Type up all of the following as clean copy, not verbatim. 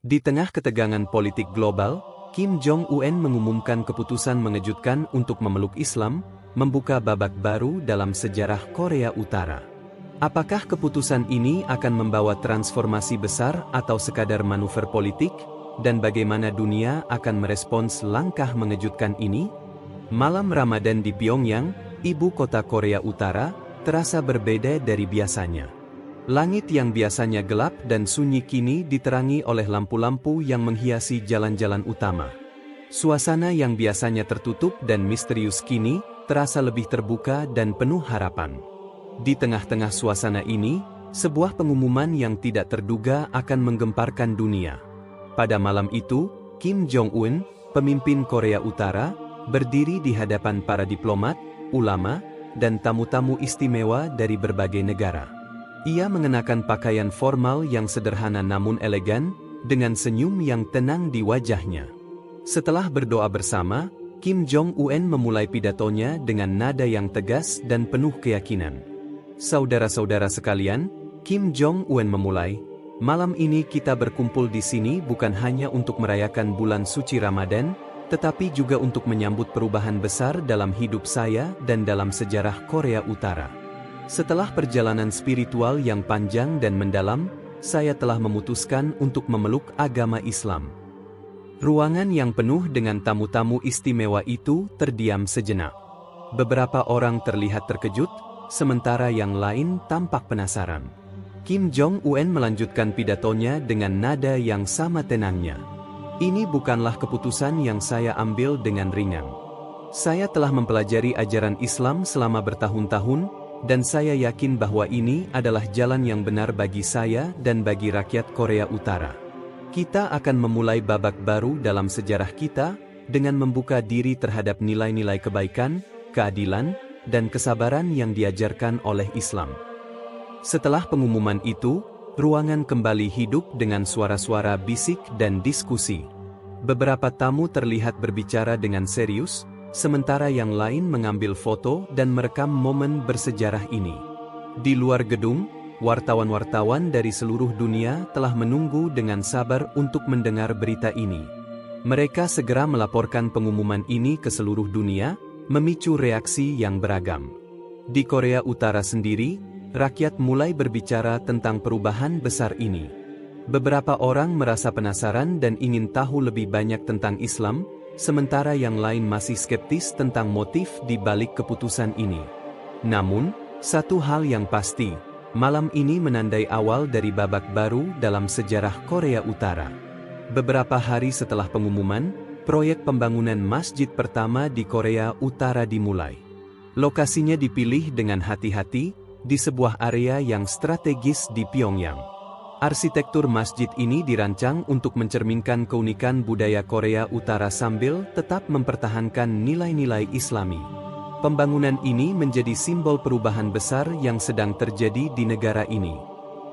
Di tengah ketegangan politik global, Kim Jong-un mengumumkan keputusan mengejutkan untuk memeluk Islam, membuka babak baru dalam sejarah Korea Utara. Apakah keputusan ini akan membawa transformasi besar atau sekadar manuver politik, dan bagaimana dunia akan merespons langkah mengejutkan ini? Malam Ramadan di Pyongyang, ibu kota Korea Utara, terasa berbeda dari biasanya. Langit yang biasanya gelap dan sunyi kini diterangi oleh lampu-lampu yang menghiasi jalan-jalan utama. Suasana yang biasanya tertutup dan misterius kini terasa lebih terbuka dan penuh harapan. Di tengah-tengah suasana ini, sebuah pengumuman yang tidak terduga akan menggemparkan dunia. Pada malam itu, Kim Jong-un, pemimpin Korea Utara, berdiri di hadapan para diplomat, ulama, dan tamu-tamu istimewa dari berbagai negara. Ia mengenakan pakaian formal yang sederhana namun elegan, dengan senyum yang tenang di wajahnya. Setelah berdoa bersama, Kim Jong-un memulai pidatonya dengan nada yang tegas dan penuh keyakinan. Saudara-saudara sekalian, Kim Jong-un memulai, "Malam ini kita berkumpul di sini bukan hanya untuk merayakan bulan suci Ramadan, tetapi juga untuk menyambut perubahan besar dalam hidup saya dan dalam sejarah Korea Utara. Setelah perjalanan spiritual yang panjang dan mendalam, saya telah memutuskan untuk memeluk agama Islam." Ruangan yang penuh dengan tamu-tamu istimewa itu terdiam sejenak. Beberapa orang terlihat terkejut, sementara yang lain tampak penasaran. Kim Jong-un melanjutkan pidatonya dengan nada yang sama tenangnya. "Ini bukanlah keputusan yang saya ambil dengan ringan. Saya telah mempelajari ajaran Islam selama bertahun-tahun, dan saya yakin bahwa ini adalah jalan yang benar bagi saya dan bagi rakyat Korea Utara. Kita akan memulai babak baru dalam sejarah kita, dengan membuka diri terhadap nilai-nilai kebaikan, keadilan, dan kesabaran yang diajarkan oleh Islam." Setelah pengumuman itu, ruangan kembali hidup dengan suara-suara bisik dan diskusi. Beberapa tamu terlihat berbicara dengan serius, sementara yang lain mengambil foto dan merekam momen bersejarah ini. Di luar gedung, wartawan-wartawan dari seluruh dunia telah menunggu dengan sabar untuk mendengar berita ini. Mereka segera melaporkan pengumuman ini ke seluruh dunia, memicu reaksi yang beragam. Di Korea Utara sendiri, rakyat mulai berbicara tentang perubahan besar ini. Beberapa orang merasa penasaran dan ingin tahu lebih banyak tentang Islam, sementara yang lain masih skeptis tentang motif di balik keputusan ini. Namun, satu hal yang pasti, malam ini menandai awal dari babak baru dalam sejarah Korea Utara. Beberapa hari setelah pengumuman, proyek pembangunan masjid pertama di Korea Utara dimulai. Lokasinya dipilih dengan hati-hati, di sebuah area yang strategis di Pyongyang. Arsitektur masjid ini dirancang untuk mencerminkan keunikan budaya Korea Utara sambil tetap mempertahankan nilai-nilai Islami. Pembangunan ini menjadi simbol perubahan besar yang sedang terjadi di negara ini.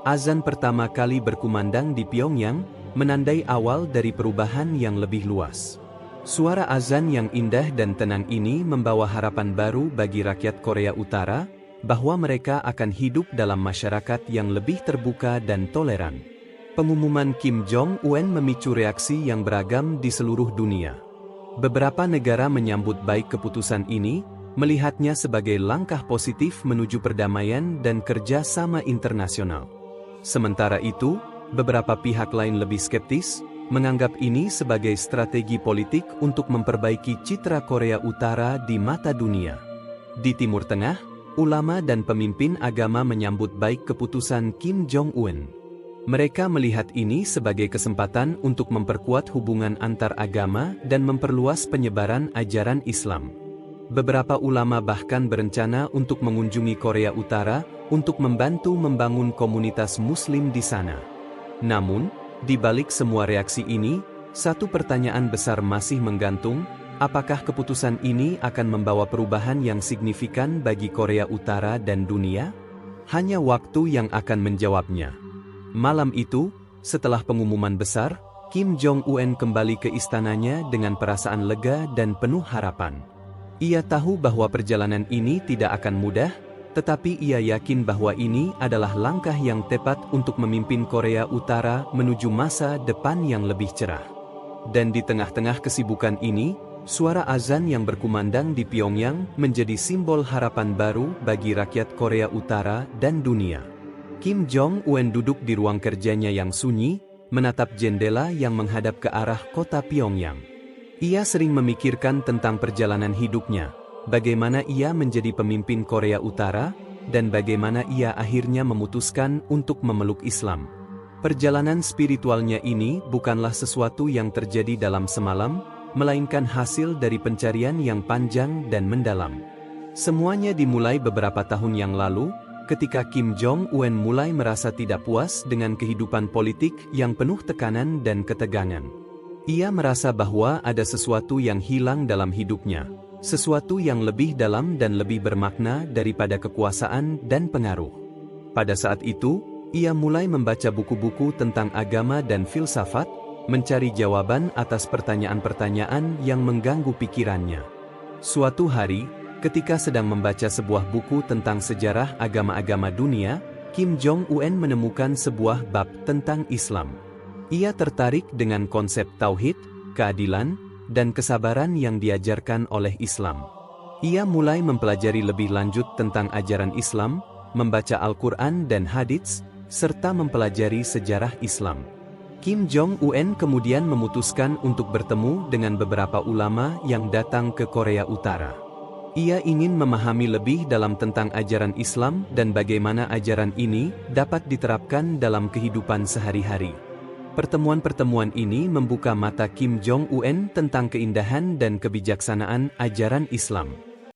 Azan pertama kali berkumandang di Pyongyang, menandai awal dari perubahan yang lebih luas. Suara azan yang indah dan tenang ini membawa harapan baru bagi rakyat Korea Utara, bahwa mereka akan hidup dalam masyarakat yang lebih terbuka dan toleran. Pengumuman Kim Jong-un memicu reaksi yang beragam di seluruh dunia. Beberapa negara menyambut baik keputusan ini, melihatnya sebagai langkah positif menuju perdamaian dan kerja sama internasional. Sementara itu, beberapa pihak lain lebih skeptis, menganggap ini sebagai strategi politik untuk memperbaiki citra Korea Utara di mata dunia. Di Timur Tengah, ulama dan pemimpin agama menyambut baik keputusan Kim Jong-un. Mereka melihat ini sebagai kesempatan untuk memperkuat hubungan antar agama dan memperluas penyebaran ajaran Islam. Beberapa ulama bahkan berencana untuk mengunjungi Korea Utara untuk membantu membangun komunitas Muslim di sana. Namun, di balik semua reaksi ini, satu pertanyaan besar masih menggantung. Apakah keputusan ini akan membawa perubahan yang signifikan bagi Korea Utara dan dunia? Hanya waktu yang akan menjawabnya. Malam itu, setelah pengumuman besar, Kim Jong-un kembali ke istananya dengan perasaan lega dan penuh harapan. Ia tahu bahwa perjalanan ini tidak akan mudah, Tetapi ia yakin bahwa ini adalah langkah yang tepat untuk memimpin Korea Utara menuju masa depan yang lebih cerah. Dan di tengah-tengah kesibukan ini, suara azan yang berkumandang di Pyongyang menjadi simbol harapan baru bagi rakyat Korea Utara dan dunia. Kim Jong-un duduk di ruang kerjanya yang sunyi, menatap jendela yang menghadap ke arah kota Pyongyang. Ia sering memikirkan tentang perjalanan hidupnya, bagaimana ia menjadi pemimpin Korea Utara, dan bagaimana ia akhirnya memutuskan untuk memeluk Islam. Perjalanan spiritualnya ini bukanlah sesuatu yang terjadi dalam semalam, melainkan hasil dari pencarian yang panjang dan mendalam. Semuanya dimulai beberapa tahun yang lalu, ketika Kim Jong-un mulai merasa tidak puas dengan kehidupan politik yang penuh tekanan dan ketegangan. Ia merasa bahwa ada sesuatu yang hilang dalam hidupnya, sesuatu yang lebih dalam dan lebih bermakna daripada kekuasaan dan pengaruh. Pada saat itu, ia mulai membaca buku-buku tentang agama dan filsafat, mencari jawaban atas pertanyaan-pertanyaan yang mengganggu pikirannya. Suatu hari, ketika sedang membaca sebuah buku tentang sejarah agama-agama dunia, Kim Jong-un menemukan sebuah bab tentang Islam. Ia tertarik dengan konsep tauhid, keadilan, dan kesabaran yang diajarkan oleh Islam. Ia mulai mempelajari lebih lanjut tentang ajaran Islam, membaca Al-Quran dan hadits, serta mempelajari sejarah Islam. Kim Jong-un kemudian memutuskan untuk bertemu dengan beberapa ulama yang datang ke Korea Utara. Ia ingin memahami lebih dalam tentang ajaran Islam dan bagaimana ajaran ini dapat diterapkan dalam kehidupan sehari-hari. Pertemuan-pertemuan ini membuka mata Kim Jong-un tentang keindahan dan kebijaksanaan ajaran Islam.